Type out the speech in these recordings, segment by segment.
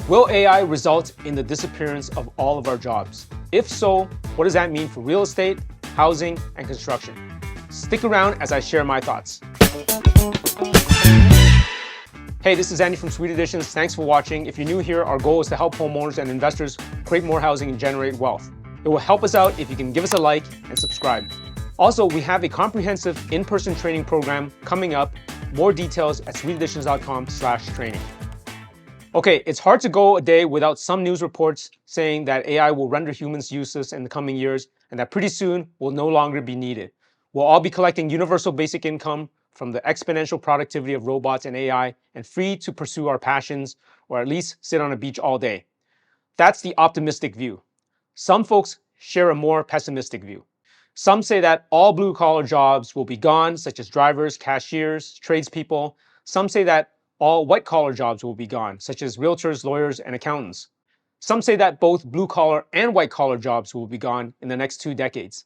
Will AI result in the disappearance of all of our jobs? If so, what does that mean for real estate, housing, and construction? Stick around as I share my thoughts. Hey, this is Andy from Sweet Editions. Thanks for watching. If you're new here, our goal is to help homeowners and investors create more housing and generate wealth. It will help us out if you can give us a like and subscribe. Also, we have a comprehensive in-person training program coming up. More details at sweeteditions.com/training. Okay, it's hard to go a day without some news reports saying that AI will render humans useless in the coming years and that pretty soon will no longer be needed. We'll all be collecting universal basic income from the exponential productivity of robots and AI and free to pursue our passions or at least sit on a beach all day. That's the optimistic view. Some folks share a more pessimistic view. Some say that all blue-collar jobs will be gone, such as drivers, cashiers, tradespeople. Some say that all white-collar jobs will be gone, such as realtors, lawyers, and accountants. Some say that both blue-collar and white-collar jobs will be gone in the next 2 decades.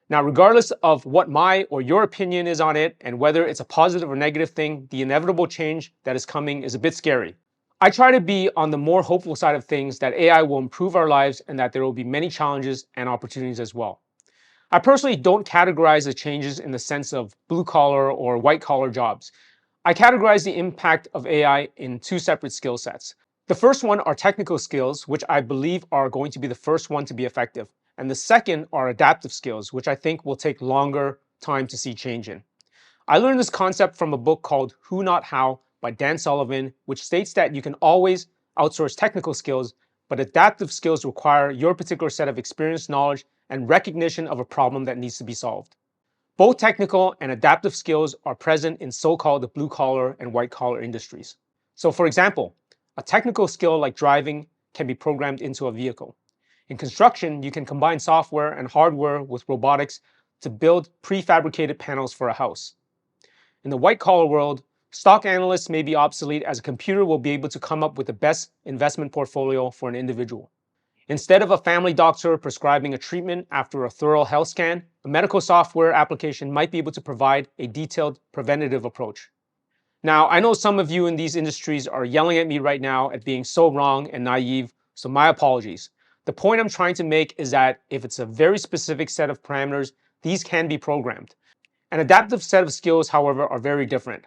Now, regardless of what my or your opinion is on it and whether it's a positive or negative thing, the inevitable change that is coming is a bit scary. I try to be on the more hopeful side of things that AI will improve our lives and that there will be many challenges and opportunities as well. I personally don't categorize the changes in the sense of blue-collar or white-collar jobs. I categorize the impact of AI in 2 separate skill sets. The first one are technical skills, which I believe are going to be the first one to be effective. And the second are adaptive skills, which I think will take longer time to see change in. I learned this concept from a book called Who Not How by Dan Sullivan, which states that you can always outsource technical skills, but adaptive skills require your particular set of experience, knowledge, and recognition of a problem that needs to be solved. Both technical and adaptive skills are present in so-called blue-collar and white-collar industries. So for example, a technical skill like driving can be programmed into a vehicle. In construction, you can combine software and hardware with robotics to build prefabricated panels for a house. In the white-collar world, stock analysts may be obsolete as a computer will be able to come up with the best investment portfolio for an individual. Instead of a family doctor prescribing a treatment after a thorough health scan, a medical software application might be able to provide a detailed preventative approach. Now, I know some of you in these industries are yelling at me right now at being so wrong and naive, so my apologies. The point I'm trying to make is that if it's a very specific set of parameters, these can be programmed. An adaptive set of skills, however, are very different.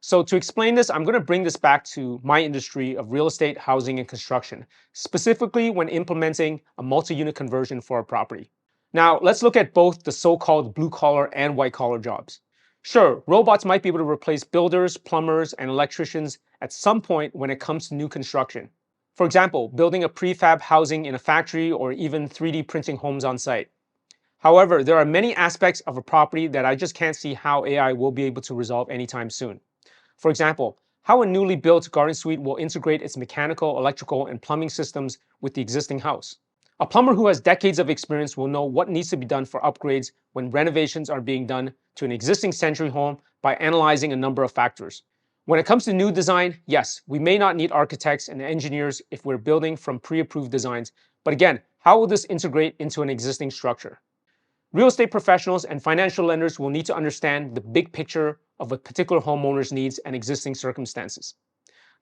So to explain this, I'm going to bring this back to my industry of real estate, housing, and construction, specifically when implementing a multi-unit conversion for a property. Now, let's look at both the so-called blue-collar and white-collar jobs. Sure, robots might be able to replace builders, plumbers, and electricians at some point when it comes to new construction. For example, building a prefab housing in a factory or even 3D printing homes on site. However, there are many aspects of a property that I just can't see how AI will be able to resolve anytime soon. For example, how a newly built garden suite will integrate its mechanical, electrical, and plumbing systems with the existing house. A plumber who has decades of experience will know what needs to be done for upgrades when renovations are being done to an existing century home by analyzing a number of factors. When it comes to new design, yes, we may not need architects and engineers if we're building from pre-approved designs, but again, how will this integrate into an existing structure? Real estate professionals and financial lenders will need to understand the big picture of a particular homeowner's needs and existing circumstances.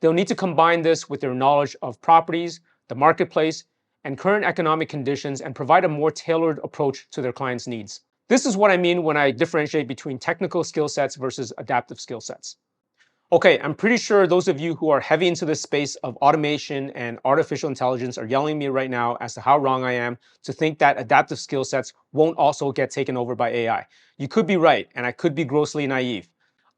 They'll need to combine this with their knowledge of properties, the marketplace, and current economic conditions and provide a more tailored approach to their clients' needs. This is what I mean when I differentiate between technical skill sets versus adaptive skill sets. Okay, I'm pretty sure those of you who are heavy into this space of automation and artificial intelligence are yelling at me right now as to how wrong I am to think that adaptive skill sets won't also get taken over by AI. You could be right, and I could be grossly naive.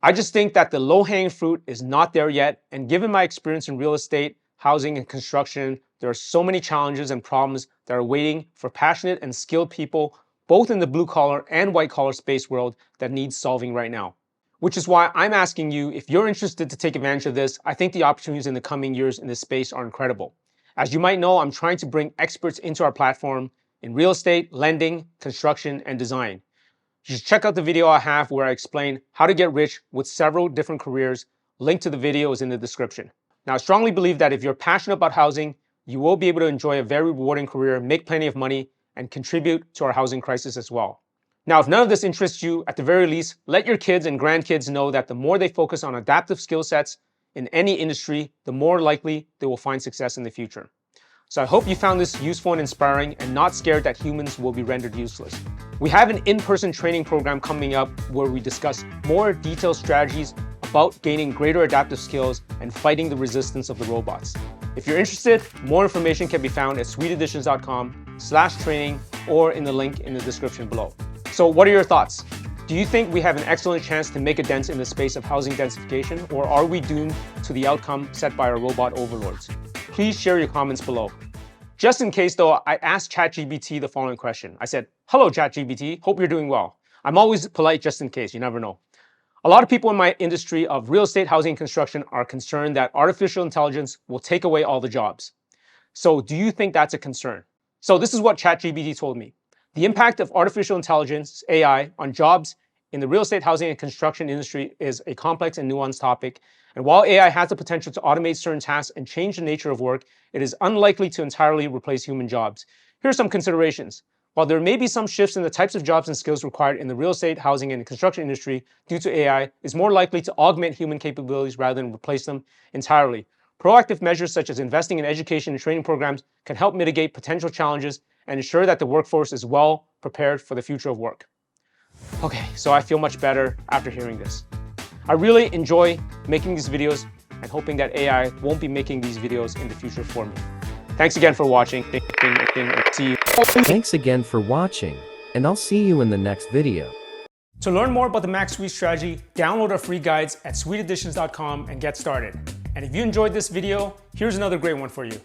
I just think that the low-hanging fruit is not there yet, and given my experience in real estate, housing, and construction, there are so many challenges and problems that are waiting for passionate and skilled people, both in the blue-collar and white-collar space world, that needs solving right now. Which is why I'm asking you, if you're interested to take advantage of this, I think the opportunities in the coming years in this space are incredible. As you might know, I'm trying to bring experts into our platform in real estate, lending, construction, and design. You should check out the video I have where I explain how to get rich with several different careers. Link to the video is in the description. Now, I strongly believe that if you're passionate about housing, you will be able to enjoy a very rewarding career, make plenty of money, and contribute to our housing crisis as well. Now, if none of this interests you, at the very least, let your kids and grandkids know that the more they focus on adaptive skill sets, in any industry, the more likely they will find success in the future. So I hope you found this useful and inspiring and not scared that humans will be rendered useless. We have an in-person training program coming up where we discuss more detailed strategies about gaining greater adaptive skills and fighting the resistance of the robots. If you're interested, more information can be found at sweeteditions.com/training or in the link in the description below. So what are your thoughts? Do you think we have an excellent chance to make a dent in the space of housing densification, or are we doomed to the outcome set by our robot overlords? Please share your comments below. Just in case though, I asked Chat GPT the following question. I said, "Hello Chat GPT, hope you're doing well." I'm always polite just in case, you never know. A lot of people in my industry of real estate, housing, and construction are concerned that artificial intelligence will take away all the jobs. So do you think that's a concern? So this is what Chat GPT told me. The impact of artificial intelligence, AI, on jobs in the real estate, housing, and construction industry is a complex and nuanced topic. And while AI has the potential to automate certain tasks and change the nature of work, it is unlikely to entirely replace human jobs. Here are some considerations. While there may be some shifts in the types of jobs and skills required in the real estate, housing, and construction industry due to AI, is more likely to augment human capabilities rather than replace them entirely. Proactive measures such as investing in education and training programs can help mitigate potential challenges and ensure that the workforce is well prepared for the future of work. Okay, so I feel much better after hearing this. I really enjoy making these videos and hoping that AI won't be making these videos in the future for me. Thanks again for watching. See you. Thanks again for watching, and I'll see you in the next video. To learn more about the Max Suite strategy, download our free guides at sweeteditions.com and get started. And if you enjoyed this video, here's another great one for you.